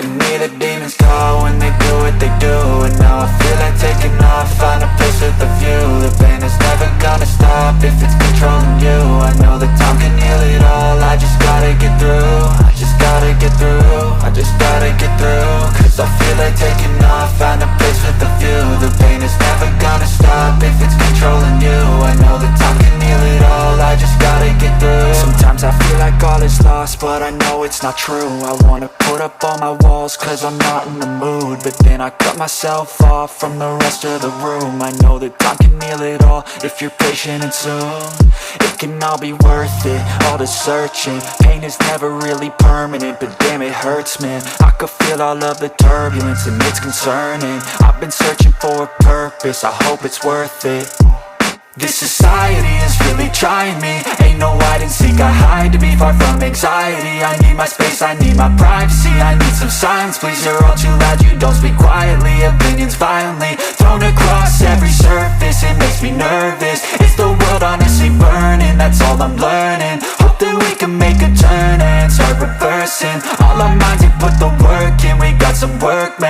to me the demons call when they do what they do. And now I feel like taking off, find a place with a view. The pain is never gonna stop if it's controlling you. I know that time can heal it all, I just gotta get through. I just gotta get through, I just gotta get through. Cause I feel like taking off, find a place with a view. The pain is never gonna stop if it's controlling you. I know that time can heal it all, I just gotta get through. Sometimes I feel like all is lost, but I know it's not true. I wanna put up all my walls cause I'm not in the mood, but then I cut myself off from the rest of the room. I know that time can heal it all if you're patient and soon. It can all be worth it, all the searching. Pain is never really permanent, but damn it hurts, man. I could feel all of the turbulence and it's concerning. I've been searching for a purpose, I hope it's worth it. This society is really trying me. Ain't no hide and seek, I hide to be far from anxiety. I need my space, I need my privacy. I need some silence, please, you're all too loud. You don't speak quietly, opinions violently thrown across every surface. It makes me nervous, it's the world honestly burning. That's all I'm learning, hope that we can make a turn and start reversing. All our minds and put the work in, we got some work, man.